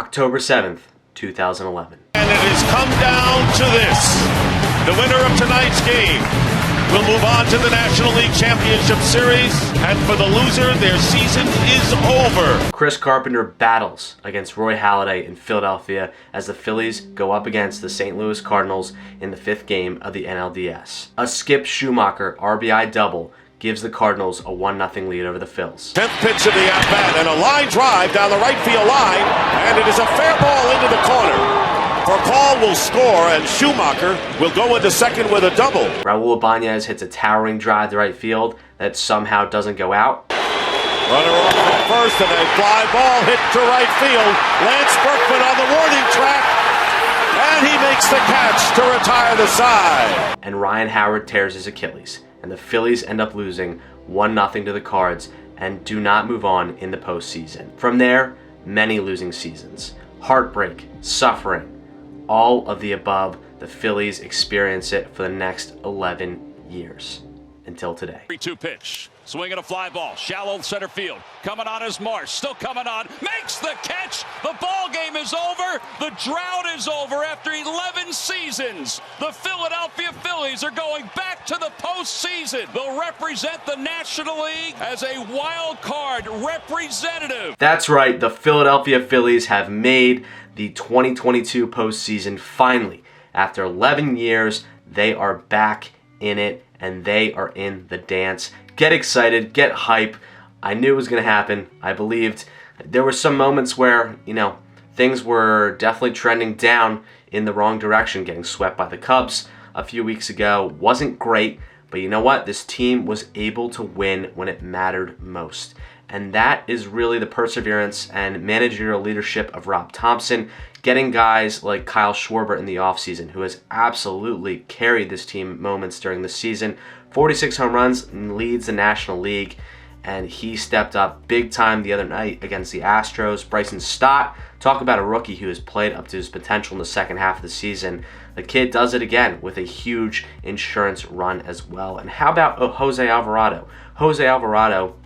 October 7th, 2011. And it has come down to this. The winner of tonight's game will move on to the National League Championship Series, and for the loser, their season is over. Chris Carpenter battles against Roy Halladay in Philadelphia as the Phillies go up against the St. Louis Cardinals in the 5th game of the NLDS. A Skip Schumacher RBI double gives the Cardinals a 1-0 lead over the Phils. 10th pitch of the at-bat, and a line drive down the right field line, and it is a fair ball into the corner. Paul will score, and Schumacher will go into second with a double. Raul Ibanez hits a towering drive to right field that somehow doesn't go out. Runner off at first, and a fly ball hit to right field. Lance Berkman on the warning track, and he makes the catch to retire the side. And Ryan Howard tears his Achilles, and the Phillies end up losing 1-0 to the Cards and do not move on in the postseason. From there, many losing seasons. Heartbreak, suffering, all of the above. The Phillies experience it for the next 11 years until today. 3-2 pitch, swinging a fly ball, shallow center field. Coming on is Marsh, still coming on, makes the catch. The ball game is over. The drought is over after 11 seasons. The Philadelphia Phillies are going back to the postseason. They'll represent the National League as a wild card representative. That's right, the Philadelphia Phillies have made the 2022 postseason finally. After 11 years, they are back in it, and they are in the dance. Get excited, get hype. I knew it was going to happen. I believed. There were some moments where, things were definitely trending down in the wrong direction. Getting swept by the Cubs a few weeks ago wasn't great, but you know what? This team was able to win when it mattered most. And that is really the perseverance and managerial leadership of Rob Thompson, getting guys like Kyle Schwarber in the offseason, who has absolutely carried this team moments during the season. 46 home runs and leads the National League, and he stepped up big time the other night against the Astros. Bryson Stott, talk about a rookie who has played up to his potential in the second half of the season. The kid does it again with a huge insurance run as well. And how about Jose Alvarado? Jose Alvarado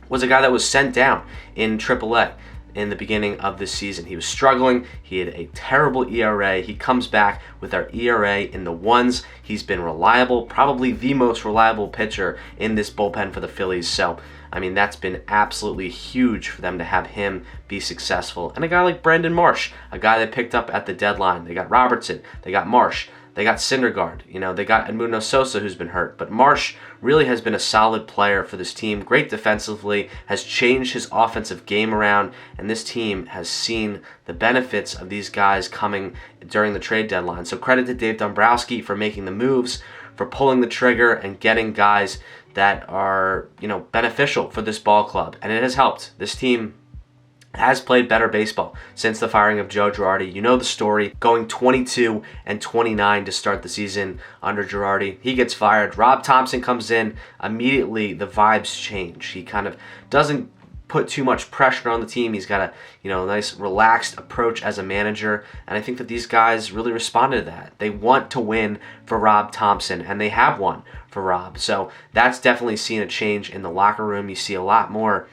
was a guy that was sent down in AAA in the beginning of this season. He was struggling. He had a terrible ERA. He comes back with our ERA in the ones. He's been reliable, probably the most reliable pitcher in this bullpen for the Phillies. So, that's been absolutely huge for them to have him be successful. And a guy like Brandon Marsh, a guy they picked up at the deadline. They got Robertson. They got Marsh. They got Syndergaard, they got Edmundo Sosa, who's been hurt. But Marsh really has been a solid player for this team, great defensively, has changed his offensive game around, and this team has seen the benefits of these guys coming during the trade deadline. So credit to Dave Dombrowski for making the moves, for pulling the trigger and getting guys that are, beneficial for this ball club. And it has helped. This team has played better baseball since the firing of Joe Girardi. You know the story, going 22-29 to start the season under Girardi. He gets fired. Rob Thompson comes in. Immediately, the vibes change. He kind of doesn't put too much pressure on the team. He's got a nice relaxed approach as a manager, and I think that these guys really responded to that. They want to win for Rob Thompson, and they have won for Rob. So that's definitely seen a change in the locker room. You see a lot more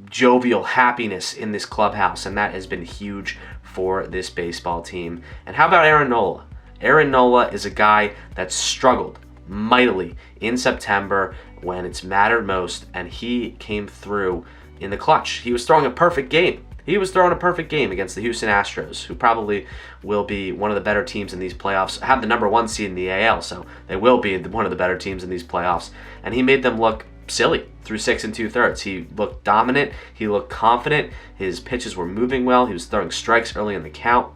jovial happiness in this clubhouse, and that has been huge for this baseball team. And how about Aaron Nola? Aaron Nola is a guy that struggled mightily in September when it's mattered most, and he came through in the clutch. He was throwing a perfect game. He was throwing a perfect game against the Houston Astros, who probably will be one of the better teams in these playoffs, have the number 1 seed in the AL, so they will be one of the better teams in these playoffs. And he made them look silly through 6 2/3. He looked dominant. He looked confident. His pitches were moving well. He was throwing strikes early in the count.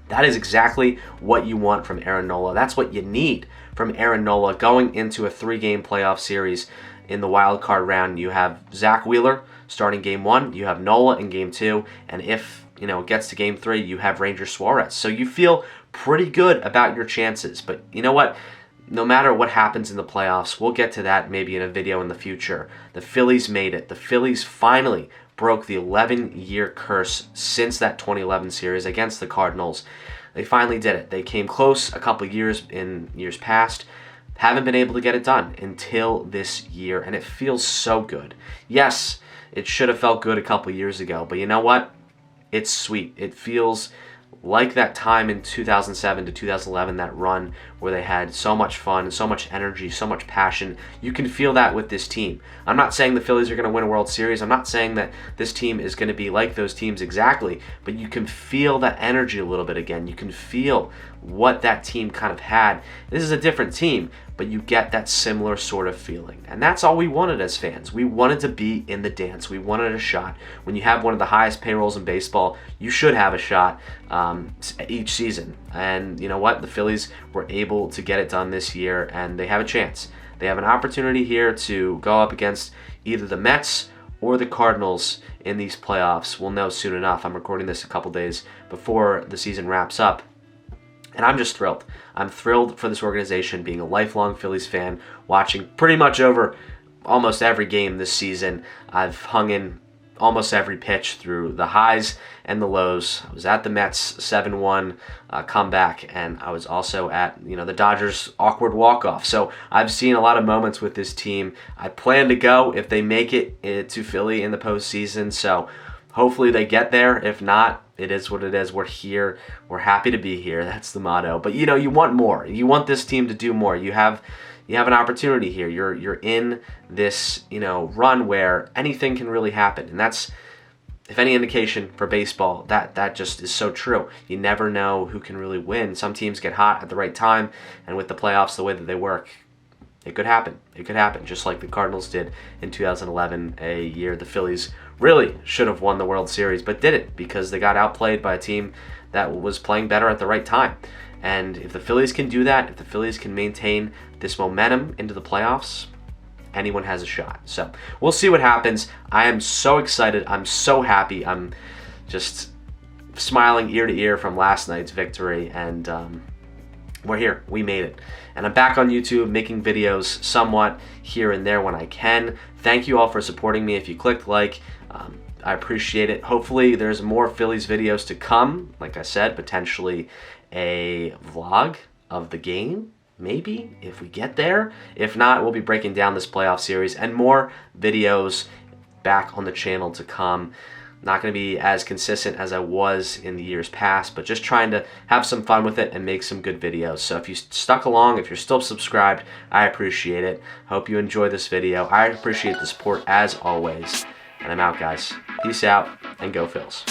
That is exactly what you want from Aaron Nola. That's what you need from Aaron Nola going into a 3-game playoff series. In the wild card round, you have Zach Wheeler starting game 1. You have Nola in game 2. And if it gets to game 3, you have Ranger Suarez. So you feel pretty good about your chances. But you know what? No matter what happens in the playoffs, we'll get to that maybe in a video in the future. The Phillies made it. The Phillies finally broke the 11-year curse since that 2011 series against the Cardinals. They finally did it. They came close a couple years in years past. Haven't been able to get it done until this year, and it feels so good. Yes, it should have felt good a couple years ago, but you know what? it's sweet. It feels like that time in 2007 to 2011, that run where they had so much fun, so much energy, so much passion. You can feel that with this team. I'm not saying the Phillies are going to win a World Series. I'm not saying that this team is going to be like those teams exactly, but you can feel that energy a little bit again. You can feel what that team kind of had. This is a different team, but you get that similar sort of feeling. And that's all we wanted as fans. We wanted to be in the dance. We wanted a shot. When you have one of the highest payrolls in baseball, you should have a shot each season. And you know what? The Phillies were able to get it done this year, and they have a chance. They have an opportunity here to go up against either the Mets or the Cardinals in these playoffs. We'll know soon enough. I'm recording this a couple days before the season wraps up. And I'm just thrilled. I'm thrilled for this organization, being a lifelong Phillies fan, watching pretty much over almost every game this season. I've hung in almost every pitch through the highs and the lows. I was at the Mets 7-1 comeback, and I was also at the Dodgers awkward walk-off. So I've seen a lot of moments with this team. I plan to go if they make it to Philly in the postseason. So hopefully they get there. If not, it is what it is. We're here. We're happy to be here. That's the motto. But you want more. You want this team to do more. You have an opportunity here. You're in this run where anything can really happen, and that's, if any indication for baseball, that just is so true. You never know who can really win. Some teams get hot at the right time, and with the playoffs the way that they work, it could happen. It could happen, just like the Cardinals did in 2011, a year the Phillies really should have won the World Series, but didn't, because they got outplayed by a team that was playing better at the right time. And if the Phillies can do that, if the Phillies can maintain this momentum into the playoffs, anyone has a shot. So we'll see what happens. I am so excited. I'm so happy. I'm just smiling ear to ear from last night's victory, and we're here. We made it. And I'm back on YouTube making videos somewhat here and there when I can. Thank you all for supporting me. If you clicked like, I appreciate it. Hopefully there's more Phillies videos to come. Like I said, potentially a vlog of the game, maybe, if we get there. If not, we'll be breaking down this playoff series, and more videos back on the channel to come. Not going to be as consistent as I was in the years past, but just trying to have some fun with it and make some good videos. So if you stuck along, if you're still subscribed, I appreciate it. Hope you enjoy this video. I appreciate the support as always. And I'm out, guys. Peace out, and go Phils.